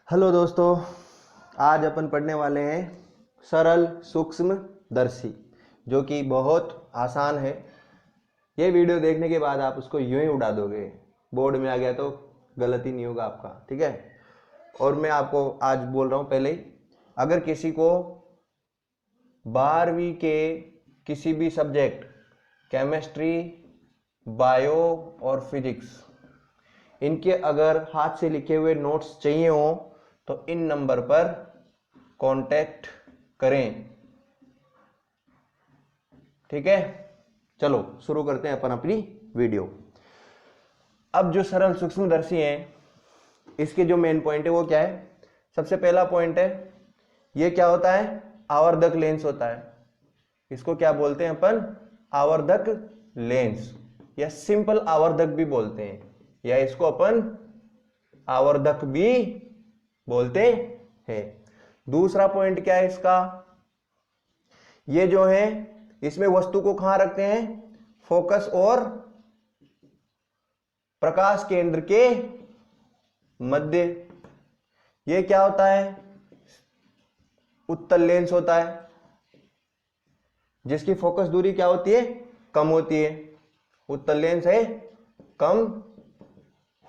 Hello दोस्तों, आज अपन पढ़ने वाले हैं सरल सूक्ष्मदर्शी, जो कि बहुत आसान है। ये वीडियो देखने के बाद आप उसको यूं ही उड़ा दोगे, बोर्ड में आ गया तो गलती नहीं होगा आपका, ठीक है। और मैं आपको आज बोल रहा हूँ पहले ही, अगर किसी को 12वीं के किसी भी सब्जेक्ट केमिस्ट्री, बायो और फिजिक्स, इनके अगर हाथ से लिखे हुए नोट्स चाहिए हो तो इन नंबर पर कांटेक्ट करें, ठीक है। चलो शुरू करते हैं अपन अपनी वीडियो। अब जो सरल सूक्ष्मदर्शी हैं, इसके जो मेन पॉइंट है वो क्या है। सबसे पहला पॉइंट है, ये क्या होता है, आवर्धक लेंस होता है। इसको क्या बोलते हैं अपन, आवर्धक लेंस, या सिंपल आवर्धक भी बोलते हैं, या इसको अपन आवर्धक भी बोलते हैं। दूसरा पॉइंट क्या है इसका, ये जो है इसमें वस्तु को कहां रखते हैं, फोकस और प्रकाश केंद्र के मध्य। ये क्या होता है, उत्तल लेंस होता है, जिसकी फोकस दूरी क्या होती है, कम होती है। उत्तल लेंस है कम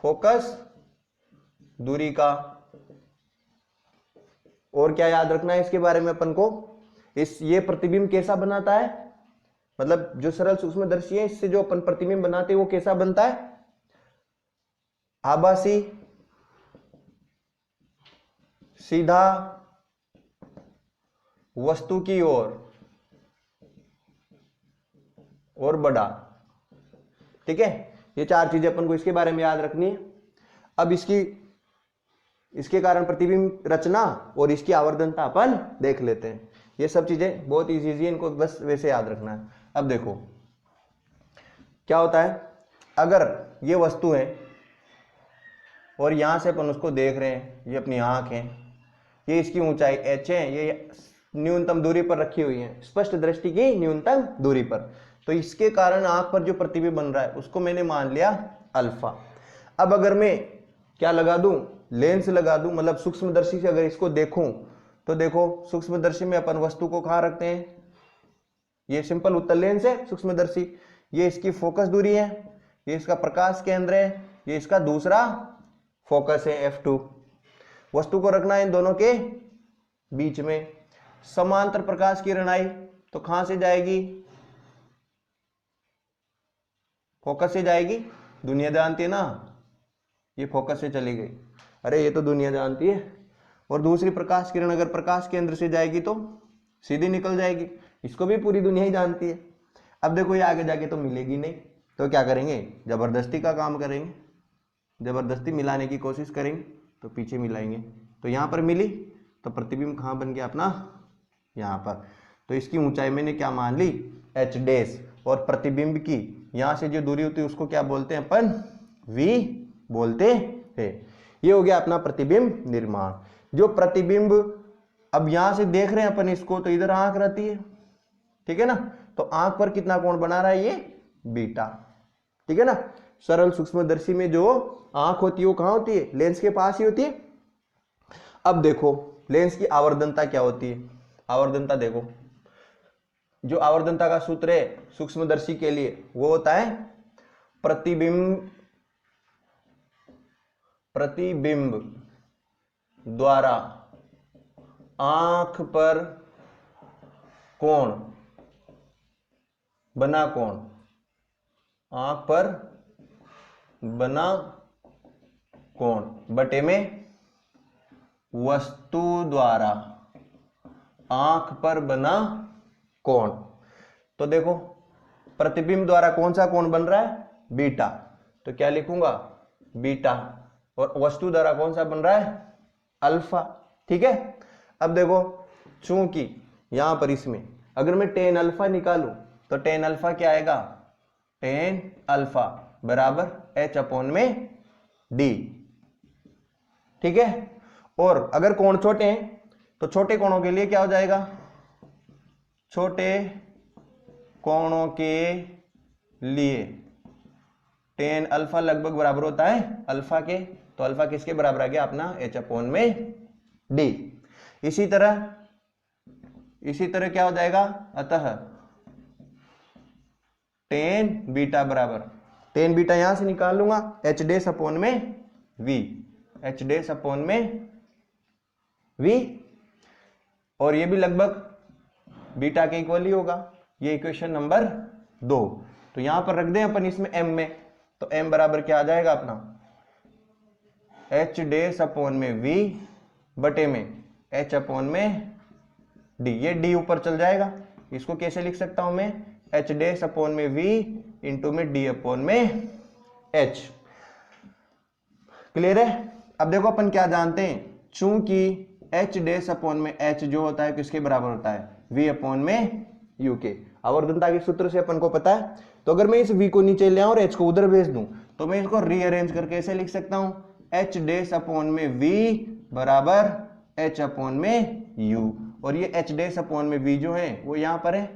फोकस दूरी का। और क्या याद रखना है इसके बारे में अपन को, ये प्रतिबिंब कैसा बनाता है, मतलब जो सरल सूक्ष्मदर्शी है इससे जो अपन प्रतिबिंब बनाते हैं वो कैसा बनता है, आभासी, सीधा, वस्तु की ओर और बड़ा, ठीक है। ये चार चीजें अपन को इसके बारे में याद रखनी है। अब इसके कारण प्रतिबिंब रचना और इसकी आवर्धनता अपन देख लेते हैं। ये सब चीजें बहुत इजी है, इनको बस वैसे याद रखना है। अब देखो क्या होता है, अगर ये वस्तु है और यहां से अपन उसको देख रहे हैं, ये अपनी आंख है, ये इसकी ऊंचाई h है, ये न्यूनतम दूरी पर रखी हुई है, स्पष्ट दृष्टि की न्यूनतम दूरी पर। तो इसके कारण आंख पर जो प्रतिबिंब बन रहा है उसको मैंने मान लिया अल्फा। अब अगर मैं क्या लगा दूं, लेंस लगा दूं, मतलब सूक्ष्मदर्शी से अगर इसको देखूं तो देखो सूक्ष्मदर्शी में अपन वस्तु को कहां रखते हैं, ये सिंपल उत्तल लेंस है सूक्ष्मदर्शी, ये इसकी फोकस दूरी है, ये इसका प्रकाश केंद्र है, ये इसका दूसरा फोकस है F2। वस्तु को रखना है इन दोनों के बीच में। समांतर प्रकाश की किरण आई तो कहां से जाएगी, फोकस से जाएगी, दुनिया जानती है ना, ये फोकस से चली गई, अरे ये तो दुनिया जानती है। और दूसरी प्रकाश किरण अगर प्रकाश केंद्र से जाएगी तो सीधी निकल जाएगी, इसको भी पूरी दुनिया ही जानती है। अब देखो ये आगे जाके तो मिलेगी नहीं, तो क्या करेंगे, जबरदस्ती का काम करेंगे, जबरदस्ती मिलाने की कोशिश करेंगे तो पीछे मिलाएंगे। तो यहां पर मिली तो प्रतिबिंब कहां बन गया अपना, यहां पर। तो इसकी ऊंचाई मैंने क्या मान ली, h डैश, और प्रतिबिंब की यहां से जो दूरी होती है उसको क्या बोलते हैं अपन, v बोलते हैं। ये हो गया अपना प्रतिबिंब निर्माण। जो प्रतिबिंब अब यहां से देख रहे हैं अपन इसको, तो इधर आंख रहती है, ठीक है ना, तो आंख पर कितना कोण बना रहा है, ये बीटा, ठीक है ना। सरल सूक्ष्मदर्शी में जो आंख होती है वो कहां होती है, लेंस के पास ही होती है। अब देखो लेंस की आवर्धनता क्या होती है, आवर्धनता देखो, जो आवर्धनता का सूत्र है सूक्ष्मदर्शी के लिए वो होता है प्रतिबिंब द्वारा आंख पर कोण बना कोण, आंख पर बना कोण बटे में वस्तु द्वारा आंख पर बना कोण। तो देखो प्रतिबिंब द्वारा कौन सा कोण बन रहा है, बीटा, तो क्या लिखूंगा, बीटा, और वस्तु द्वारा कौन सा बन रहा है, अल्फा, ठीक है। अब देखो चूंकि यहां पर इसमें अगर मैं टेन अल्फा निकालूं तो टेन अल्फा क्या आएगा, टेन अल्फा बराबर h अपॉन में d, ठीक है। और अगर कोण छोटे हैं तो छोटे कोणों के लिए क्या हो जाएगा, छोटे कोणों के लिए टेन अल्फा लगभग बराबर होता है अल्फा के, तो अल्फा किसके बराबर आ गया अपना h अपॉन में d। इसी तरह क्या हो जाएगा, अतः टेन बीटा बराबर, टेन बीटा यहां से निकाल लूंगा h डैश अपॉन में v, h डैश अपॉन में v, और ये भी लगभग बीटा के इक्वल ही होगा। ये इक्वेशन नंबर 2। तो यहां पर रख दें अपन इसमें m में, तो m बराबर क्या आ जाएगा अपना h डैश अपॉन में v बटे में h अपॉन में d। ये d ऊपर चल जाएगा, इसको कैसे लिख सकता हूं मैं, h डैश अपॉन में v इंटू में d अपॉन में h। क्लियर है। अब देखो अपन क्या जानते हैं, चूंकि h डैश अपॉन में h जो होता है किसके बराबर होता है, v अपॉन में u के। आवर्धनता के सूत्र से अपन को पता है। तो अगर मैं इस v को नीचे ले आऊं और h को उधर भेज दूं तो मैं इसको रीअरेंज करके ऐसे लिख सकता हूं, h डैश अपॉन में v बराबर h अपॉन में u, और ये h डैश अपॉन में v जो है वो यहां पर है,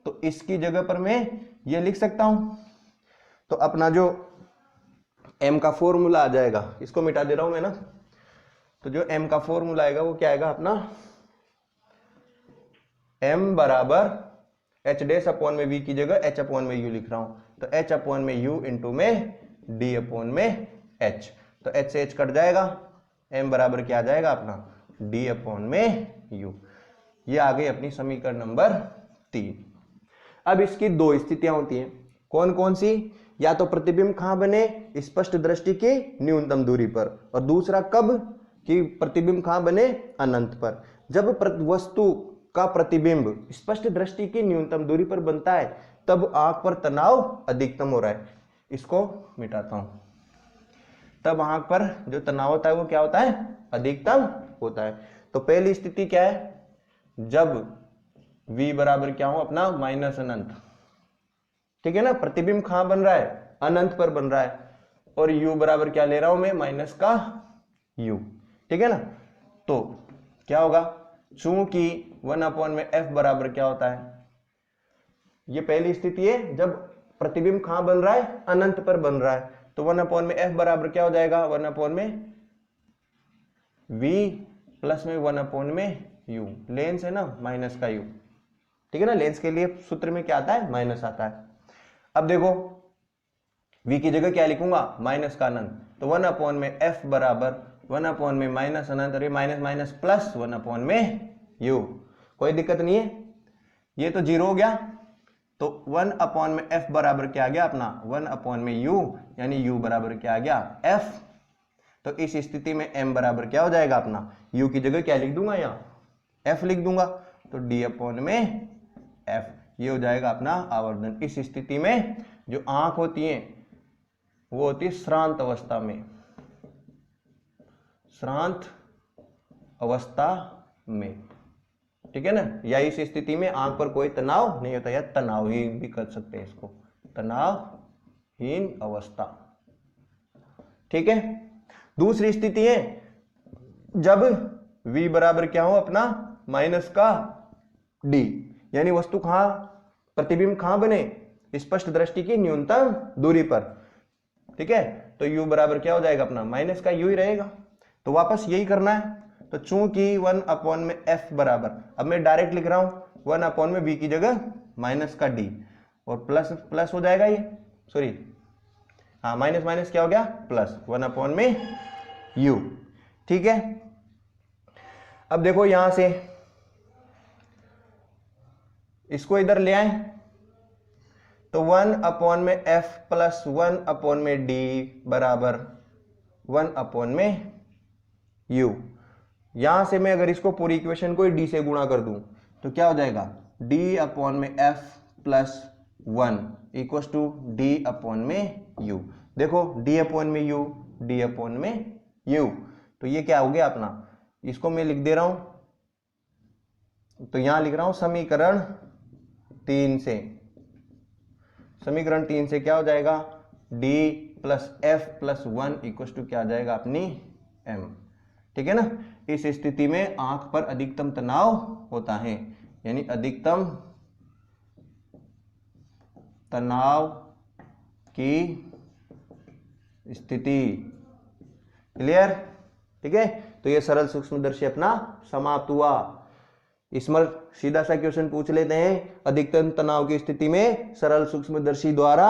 तो इसकी जगह पर मैं ये लिख सकता हूं। तो अपना जो m का फॉर्मूला आ जाएगा, इसको मिटा दे रहा हूं मैं ना, तो जो m का फॉर्मूला आएगा वो क्या आएगा अपना, m बराबर h डैश अपॉन में v की जगह h अपॉन में u लिख रहा हूं, तो h अपॉन में u इंटू में d अपॉन में h, तो h से h कट जाएगा, m बराबर क्या आ जाएगा अपना d अपॉन में u। ये आ गई अपनी समीकरण नंबर 3। अब इसकी दो स्थितियां होती हैं, कौन कौन सी, या तो प्रतिबिंब कहां बने, स्पष्ट दृष्टि की न्यूनतम दूरी पर, और दूसरा कब कि प्रतिबिंब कहां बने, अनंत पर। जब वस्तु का प्रतिबिंब स्पष्ट दृष्टि की न्यूनतम दूरी पर बनता है तब आंख पर तनाव अधिकतम हो रहा है। इसको मिटाता हूं, तब आंख पर जो तनाव होता है वो क्या होता है, अधिकतम होता है। तो पहली स्थिति क्या है, जब v बराबर क्या हो अपना माइनस अनंत, ठीक है ना, प्रतिबिंब कहां बन रहा है, अनंत पर बन रहा है, और u बराबर क्या ले रहा हूं मैं, माइनस का u, ठीक है ना। तो क्या होगा, चूंकि 1 अपॉन में f बराबर क्या होता है, ये पहली स्थिति है जब प्रतिबिंब कहां बन रहा है, अनंत पर बन रहा है, तो 1 अपॉन में f बराबर क्या हो जाएगा, 1 अपॉन में v प्लस में 1 अपॉन में u, लेंस है ना माइनस का u, ठीक है ना, लेंस के लिए सूत्र में क्या आता है, माइनस आता है। अब देखो v की जगह क्या लिखूंगा, माइनस का अनंत, तो 1 अपॉन में f बराबर 1 अपॉन में माइनस अनंत, और ये माइनस माइनस प्लस 1 अपॉन में u, कोई दिक्कत नहीं है, ये तो जीरो हो गया। तो 1 अपॉन में f बराबर क्या आ गया अपना 1 अपॉन में u, यानी u बराबर क्या आ गया f। तो इस स्थिति में m बराबर क्या हो जाएगा अपना, u की जगह क्या लिख दूंगा, यहाँ f लिख दूंगा, तो d अपॉन में f, ये हो जाएगा अपना आवर्धन। इस स्थिति में जो आंख होती है वो होती है श्रांत अवस्था में, श्रांत अवस्था में, ठीक है ना, या इस स्थिति में आंख पर कोई तनाव नहीं होता, या तनावहीन भी कर सकते हैं इसको, तनावहीन अवस्था, ठीक है। दूसरी स्थिति है जब v बराबर क्या हो अपना माइनस का d, यानी वस्तु कहां, प्रतिबिंब कहां बने, स्पष्ट दृष्टि की न्यूनतम दूरी पर, ठीक है। तो u बराबर क्या हो जाएगा अपना माइनस का u ही रहेगा। तो वापस यही करना है, तो चूंकि 1 अपॉन में f बराबर, अब मैं डायरेक्ट लिख रहा हूं 1 अपॉन में v की जगह माइनस का d, और प्लस प्लस हो जाएगा ये, सॉरी हाँ माइनस माइनस क्या हो गया प्लस 1 अपॉन में u, ठीक है। अब देखो यहां से इसको इधर ले आए, तो 1 अपॉन में f प्लस 1 अपॉन में d बराबर 1 अपॉन में u। यहां से मैं अगर इसको पूरी इक्वेशन को d से गुणा कर दूं तो क्या हो जाएगा, d अपॉन में f plus 1 equal to d upon में u। देखो d अपॉन में u, d अपॉन में u, तो ये क्या हो गया अपना, इसको मैं लिख दे रहा हूं, तो यहां लिख रहा हूं समीकरण 3 से, समीकरण 3 से क्या हो जाएगा, d plus f plus 1 equal to क्या आ जाएगा अपनी m, ठीक है ना। इस स्थिति में आंख पर अधिकतम तनाव होता है, यानी अधिकतम तनाव की स्थिति, क्लियर? ठीक है, तो ये सरल सूक्ष्मदर्शी अपना समाप्त हुआ। इसमें सीधा सा क्वेश्चन पूछ लेते हैं, अधिकतम तनाव की स्थिति में सरल सूक्ष्मदर्शी द्वारा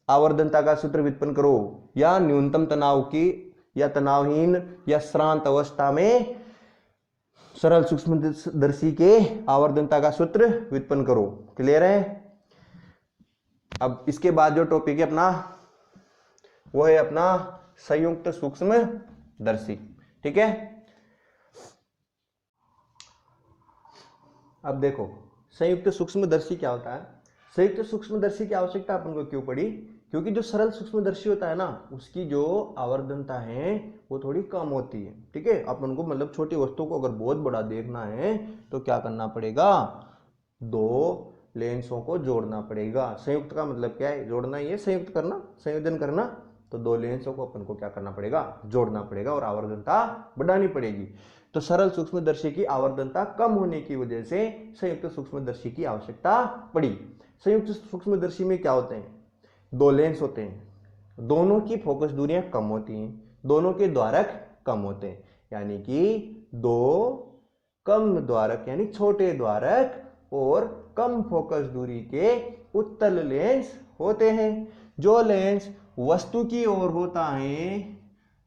आवर्धनता का सूत्र व्युत्पन्न करो, या न्यूनतम तनाव की या तनावहीन या श्रांत अवस्था में सरल सूक्ष्मदर्शी के आवर्धनता का सूत्र व्युत्पन्न करो। क्लियर है? अब इसके बाद जो टॉपिक है अपना वो है अपना संयुक्त सूक्ष्मदर्शी। ठीक है, अब देखो संयुक्त सूक्ष्मदर्शी क्या होता है। संयुक्त सूक्ष्मदर्शी की आवश्यकता अपन को क्यों पड़ी? क्योंकि जो सरल सूक्ष्मदर्शी होता है ना, उसकी जो आवर्धनता है वो थोड़ी कम होती है। ठीक है, अपन को मतलब छोटी वस्तु को अगर बहुत बड़ा देखना है तो क्या करना पड़ेगा? दो लेंसों को जोड़ना पड़ेगा। संयुक्त का मतलब क्या है? जोड़ना ही है, संयुक्त करना, संयोजन करना। तो दो लेंसों को अपन को क्या करना पड़ेगा? जोड़ना पड़ेगा और आवर्धनता बढ़ानी पड़ेगी। तो सरल सूक्ष्मदर्शी की आवर्धनता कम होने की वजह से संयुक्त सूक्ष्मदर्शी की आवश्यकता पड़ी। संयुक्त सूक्ष्मदर्शी में क्या होते हैं? दो लेंस होते हैं, दोनों की फोकस दूरियां कम होती हैं, दोनों के द्वारक कम होते हैं, यानी कि दो कम द्वारक यानी छोटे द्वारक और कम फोकस दूरी के उत्तल लेंस होते हैं। जो लेंस वस्तु की ओर होता है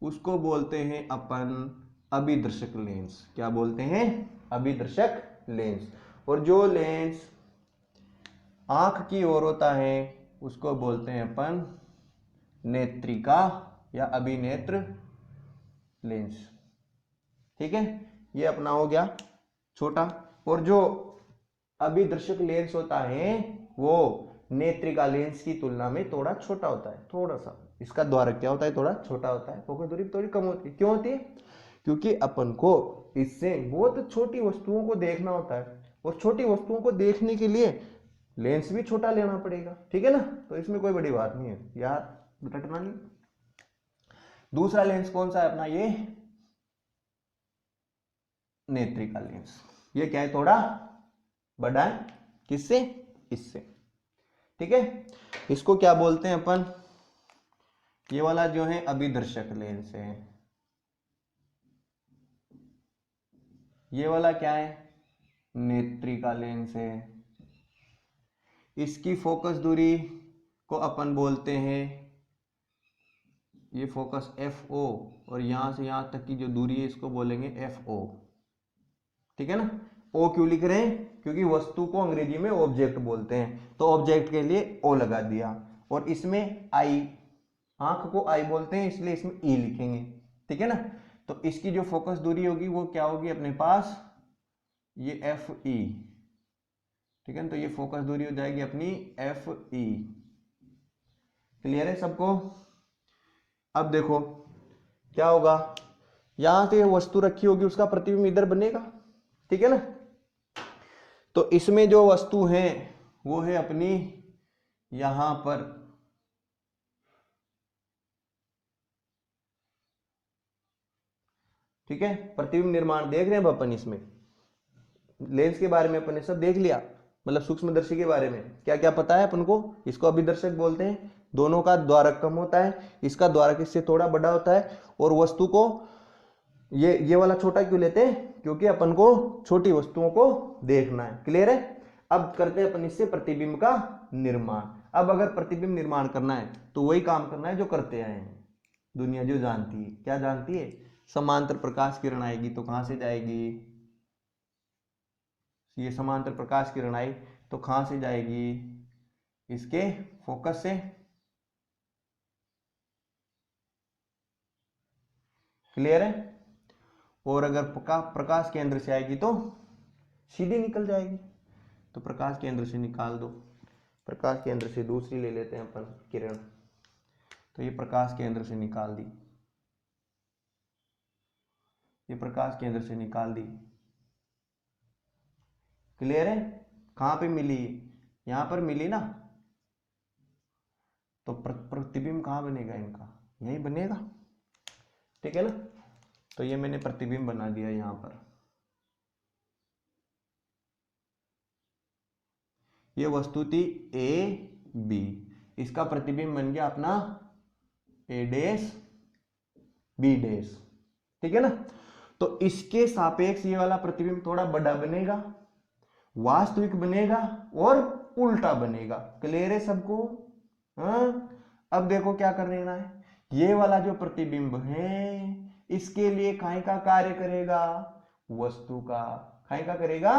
उसको बोलते हैं अपन अभिदर्शक लेंस। क्या बोलते हैं? अभिदर्शक लेंस। और जो लेंस आंख की ओर होता है उसको बोलते हैं अपन नेत्रिका या अभिनेत्र लेंस। ठीक है, ये अपना हो गया छोटा। और जो अभिदर्शक लेंस होता है वो नेत्रिका लेंस की तुलना में थोड़ा छोटा होता है, थोड़ा सा इसका द्वारक क्या होता है? थोड़ा छोटा होता है, फोकस दूरी थोड़ी कम होती है। क्यों होती है? क्योंकि अपन को इससे बहुत छोटी वस्तुओं को देखना होता है, और छोटी वस्तुओं को देखने के लिए लेंस भी छोटा लेना पड़ेगा। ठीक है ना, तो इसमें कोई बड़ी बात नहीं है यार, रटना नहीं। दूसरा लेंस कौन सा है अपना? ये नेत्रिका लेंस। ये क्या है? थोड़ा बड़ा है। किससे? इससे। ठीक है, इसको क्या बोलते हैं अपन? ये वाला जो है अभिदर्शक लेंस है। ये वाला क्या है? नेत्रिका लेंस है। इसकी फोकस दूरी को अपन बोलते हैं, ये फोकस एफ ओ, और यहां से यहां तक की जो दूरी है इसको बोलेंगे एफ ओ। ठीक है ना? ओ क्यों लिख रहे हैं? क्योंकि वस्तु को अंग्रेजी में ऑब्जेक्ट बोलते हैं, तो ऑब्जेक्ट के लिए ओ लगा दिया। और इसमें आई, आंख को आई बोलते हैं इसलिए इसमें ई लिखेंगे। ठीक है ना? तो इसकी जो फोकस दूरी होगी वो क्या होगी अपने पास? ये एफ ई। ठीक है ना, तो ये फोकस दूरी हो जाएगी अपनी एफ ई। क्लियर है सबको? अब देखो क्या होगा, यहां से वस्तु रखी होगी उसका प्रतिबिंब इधर बनेगा। ठीक है ना? तो इसमें जो वस्तु है वो है अपनी यहां पर, ठीक है, प्रतिबिंब निर्माण देख रहे हैं अपन। इसमें लेंस के बारे में अपन ने सब देख लिया, मतलब सूक्ष्मदर्शी के बारे में क्या क्या पता है अपन को। इसको अभिदर्शक बोलते हैं, दोनों का द्वारक कम होता है, इसका द्वारक इससे थोड़ा बड़ा होता है, और वस्तु को ये वाला छोटा क्यों लेते हैं? क्योंकि अपन को छोटी वस्तुओं को देखना है। क्लियर है? अब करते हैं अपन इससे प्रतिबिंब का निर्माण। अब अगर प्रतिबिंब निर्माण करना है तो वही काम करना है जो करते आए हैं, दुनिया जो जानती है। क्या जानती है? समांतर प्रकाश किरण आएगी तो कहां से जाएगी? ये समांतर प्रकाश किरण आई तो कहां से जाएगी? इसके फोकस से। क्लियर है? और अगर प्रकाश केंद्र से आएगी तो सीधी निकल जाएगी। तो प्रकाश केंद्र से निकाल दो, प्रकाश केंद्र से दूसरी ले लेते हैं अपन किरण। तो ये प्रकाश केंद्र से निकाल दी, ये प्रकाश केंद्र से निकाल दी। क्लियर है? कहां पे मिली? यहां पर मिली ना, तो प्रतिबिंब कहां बनेगा इनका? यही बनेगा। ठीक है ना? तो ये मैंने प्रतिबिंब बना दिया यहां पर। ये वस्तु थी ए बी, इसका प्रतिबिंब बन गया अपना ए डैश बी डैश, ठीक है ना। तो इसके सापेक्ष ये वाला प्रतिबिंब थोड़ा बड़ा बनेगा, वास्तविक बनेगा और उल्टा बनेगा। क्लियर है सबको? हाँ। अब देखो क्या कर लेना है, ये वाला जो प्रतिबिंब है इसके लिए काय का कार्य करेगा, वस्तु का। काय का करेगा,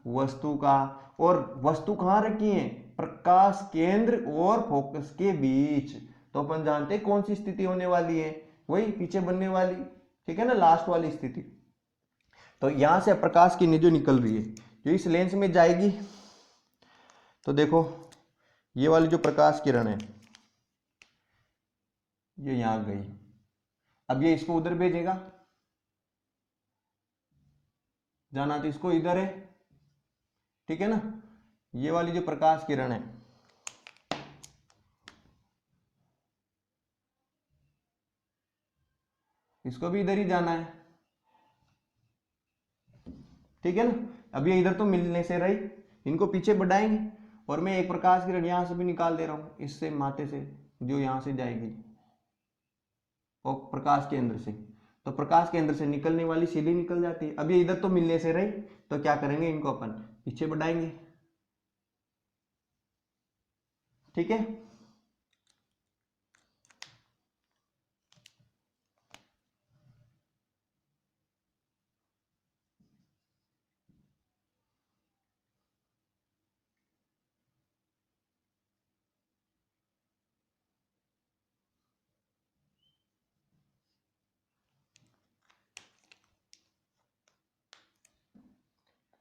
वस्तु का। और वस्तु कहां रखी है, प्रकाश केंद्र और फोकस के बीच। तो अपन जानते हैं कौन सी स्थिति होने वाली है, वही पीछे बनने वाली, ठीक है ना, लास्ट वाली स्थिति। तो यहां से प्रकाश की जो निकल रही है जो इस लेंस में जाएगी, तो देखो ये वाली जो प्रकाश किरण है ये यहां गई, अब ये इसको उधर भेजेगा, जाना तो इसको इधर है, ठीक है ना। ये वाली जो प्रकाश किरण है इसको भी इधर ही जाना है, ठीक है ना। अब ये इधर तो मिलने से रही, इनको पीछे बढ़ाएंगे और मैं एक प्रकाश किरण यहां से भी निकाल दे रहा हूं, इससे माथे से जो यहां से जाएगी और प्रकाश केंद्र से, तो प्रकाश केंद्र से निकलने वाली सीधी निकल जाती है। अब ये इधर तो मिलने से रही, तो क्या करेंगे, इनको अपन पीछे बढ़ाएंगे, ठीक है।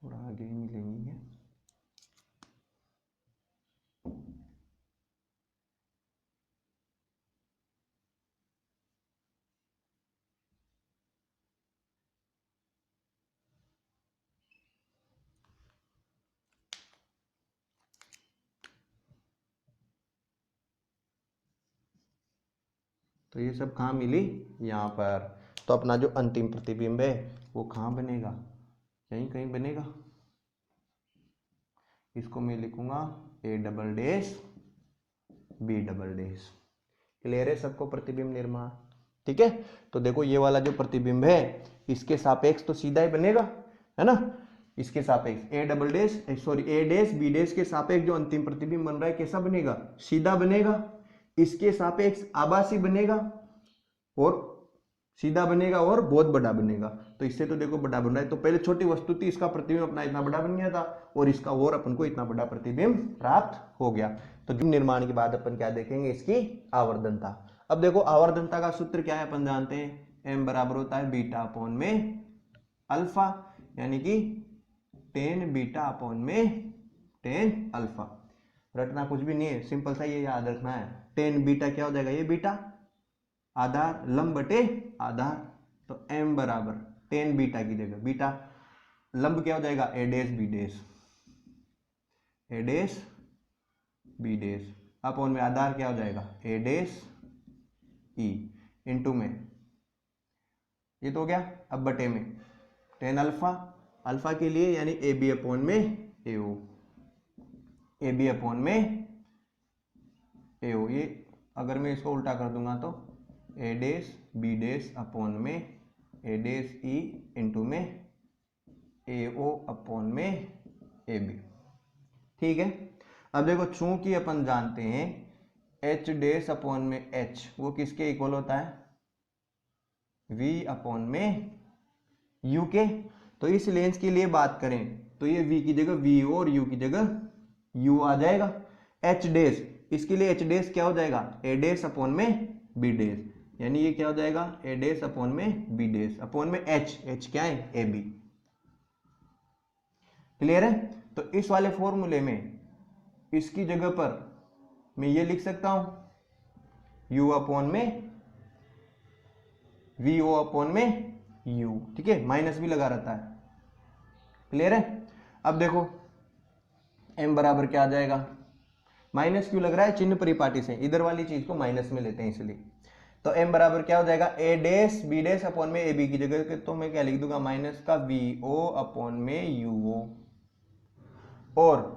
थोड़ा आगे मिलेंगे, तो ये सब कहाँ मिली, यहाँ पर। तो अपना जो अंतिम प्रतिबिंब है वो कहाँ बनेगा, यहीं कहीं बनेगा। इसको मैं लिखूंगा A double dash B double dash. Clear है सबको प्रतिबिंब निर्माण, ठीक है। तो देखो ये वाला जो प्रतिबिंब है इसके सापेक्ष तो सीधा ही बनेगा, है ना। इसके सापेक्ष A double dash sorry A dash B dash के सापेक्ष जो अंतिम प्रतिबिंब बन रहा है कैसा बनेगा, सीधा बनेगा। इसके सापेक्ष आभासी बनेगा और सीधा बनेगा और बहुत बड़ा बनेगा। तो इससे तो देखो बड़ा बन रहा है, तो पहले छोटी वस्तु थी, इसका प्रतिबिंब अपना इतना बड़ा बन गया था और इसका और अपन को इतना बड़ा प्रतिबिंब प्राप्त हो गया। तो निर्माण के बाद अपन क्या देखेंगे, इसकी आवर्धनता। अब देखो आवर्धनता का सूत्र क्या है, अपन जानते हैं एम बराबर होता है बीटा अपॉन में अल्फा, यानी कि टेन बीटा अपॉन में टेन अल्फा। रटना कुछ भी नहीं है, सिंपल सा ये याद रखना है। टेन बीटा क्या हो जाएगा, ये बीटा आधार लंब बटे आधार, तो m बराबर टेन बीटा की जगह बीटा, लंब क्या हो जाएगा ए डैश बी डैश, ए डैश बी डैश अपॉन में आधार क्या हो जाएगा ए डैश ई इंटू में, ये तो हो गया। अब बटे में टेन अल्फा, अल्फा के लिए यानी ए बी अपॉन में ए ओ, ए बी अपॉन में ए ओ। ये अगर मैं इसको उल्टा कर दूंगा तो ए डैश बी डैश अपॉन में ए डैश ई इंटू में ए ओ अपॉन में ए बी, ठीक है। अब देखो चूंकि अपन जानते हैं एच डैश अपॉन में एच वो किसके इक्वल होता है, वी अपॉन में यू के। तो इस लेंस के लिए बात करें तो ये वी की जगह वी और यू की जगह यू आ जाएगा। एच डैश, इसके लिए एच डैश क्या हो जाएगा ए डैश अपॉन में बी डैश, यानी ये क्या हो जाएगा ए डैश अपॉन में बी डैश अपॉन में एच, एच क्या है ए बी। क्लियर है। तो इस वाले फॉर्मूले में इसकी जगह पर मैं ये लिख सकता हूं u अपॉन में वी ओ अपॉन में u, ठीक है, माइनस भी लगा रहता है। क्लियर है। अब देखो m बराबर क्या आ जाएगा, माइनस क्यों लग रहा है, चिन्ह परिपाटी से इधर वाली चीज को माइनस में लेते हैं इसलिए। तो m बराबर क्या हो जाएगा ए डैश बी डैश अपॉन में ए बी की जगह तो मैं क्या लिख दूंगा माइनस का वी ओ अपॉन में यू ओ, और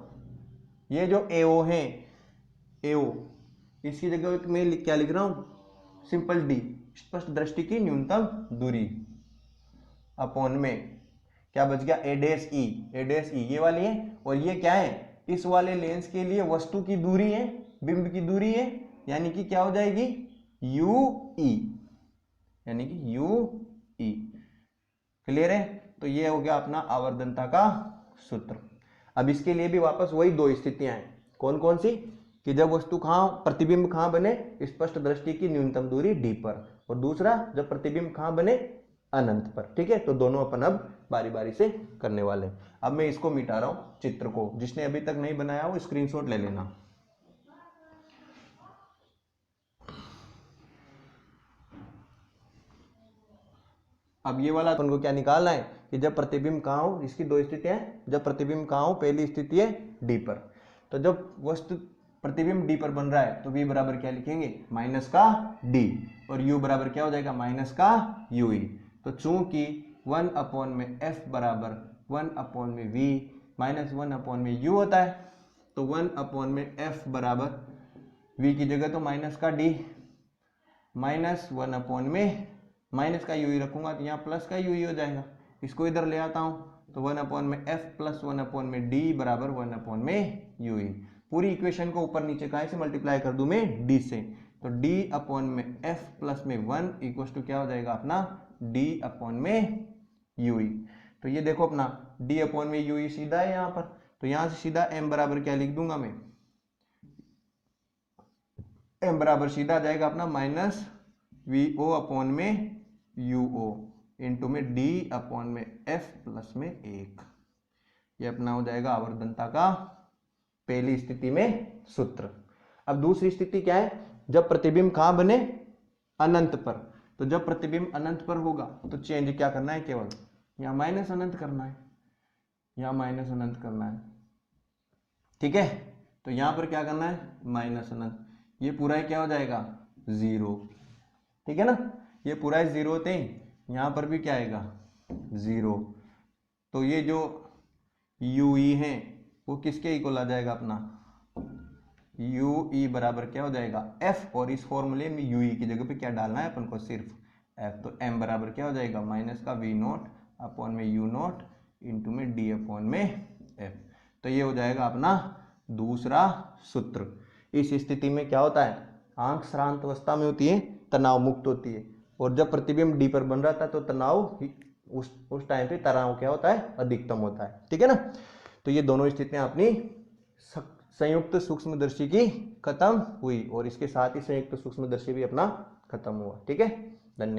ये जो ए ओ है ए ओ इसकी जगह मैं क्या लिख रहा हूं सिंपल डी, स्पष्ट दृष्टि की न्यूनतम दूरी अपॉन में क्या बच गया, ए डैश ई ये वाली है, और ये क्या है, इस वाले लेंस के लिए वस्तु की दूरी है, बिंब की दूरी है, यानी कि क्या हो जाएगी यू ई, यानी कि यू ई। क्लियर है? तो ये हो गया अपना आवर्धनता का सूत्र। अब इसके लिए भी वापस वही दो स्थितियां हैं, कौन कौन सी, कि जब वस्तु कहां, प्रतिबिंब कहां बने, स्पष्ट दृष्टि की न्यूनतम दूरी डी पर, और दूसरा जब प्रतिबिंब कहां बने, अनंत पर। ठीक है, तो दोनों अपन अब बारी बारी से करने वाले हैं। अब मैं इसको मिटा रहा हूं चित्र को, जिसने अभी तक नहीं बनाया वो स्क्रीनशॉट ले लेना। अब ये वाला अपन को क्या निकालना है कि जब प्रतिबिंब कहां हो, इसकी दो स्थितियां हैं, जब प्रतिबिंब कहां हो, पहली स्थिति है डी पर, तो जब वस्तु प्रतिबिंब डी पर बन रहा है तो v बराबर क्या लिखेंगे, माइनस का d, और u बराबर क्या हो जाएगा, माइनस का ui। तो चूंकि 1 अपॉन में f बराबर 1 अपॉन में v माइनस 1 अपॉन में u होता है, तो 1 अपॉन में f बराबर v की जगह तो माइनस का d माइनस 1 अपॉन में माइनस का ui रखूंगा तो यहाँ प्लस का ui हो जाएगा, इसको इधर ले आता हूँ तो 1 अपॉन में f प्लस 1 अपॉन में d बराबर 1 अपॉन में ui। पूरी इक्वेशन को ऊपर नीचे का से मल्टीप्लाई कर दूं मैं d से, तो d अपॉन में f प्लस में 1 इक्वल टू क्या हो जाएगा अपना d अपॉन में ui। तो ये देखो अपना d अपॉन में ui सीधा है यहाँ पर, तो यहाँ से सीधा m बराबर क्या लिख दूंगा मैं, m बराबर सीधा आ जाएगा अपना माइनस vo अपॉन में uo इंटू में d अपॉन में f प्लस में 1। ये अपना हो जाएगा आवर्धनता का पहली स्थिति में सूत्र। अब दूसरी स्थिति क्या है, जब प्रतिबिंब कहां बने, अनंत पर। तो जब प्रतिबिंब अनंत पर होगा तो चेंज क्या करना है, केवल यहां माइनस अनंत करना है, यहां माइनस अनंत करना है। ठीक है, तो यहां पर क्या करना है, माइनस अनंत, ये पूरा ही क्या हो जाएगा, जीरो। ठीक है ना, ये पूरा जीरो होते ही यहां पर भी क्या आएगा, जीरो। तो ये जो यू ई है वो किसके इक्वल आ जाएगा अपना, यू ई बराबर क्या हो जाएगा एफ, और इस फॉर्मूले में यू ई की जगह पे क्या डालना है अपन को, सिर्फ एफ। तो एम बराबर क्या हो जाएगा, माइनस का वी नॉट अपॉन में यू नॉट इंटू में डी अपॉन में एफ। तो ये हो जाएगा अपना दूसरा सूत्र। इस स्थिति में क्या होता है, आंख श्रांत अवस्था में होती है, तनाव मुक्त होती है, और जब प्रतिबिंब डी पर बन रहा था तो तनाव उस टाइम पे तनाव क्या होता है, अधिकतम होता है। ठीक है ना, तो ये दोनों स्थितियां अपनी संयुक्त सूक्ष्मदर्शी की खत्म हुई, और इसके साथ ही संयुक्त सूक्ष्मदर्शी भी अपना खत्म हुआ। ठीक है, धन्यवाद।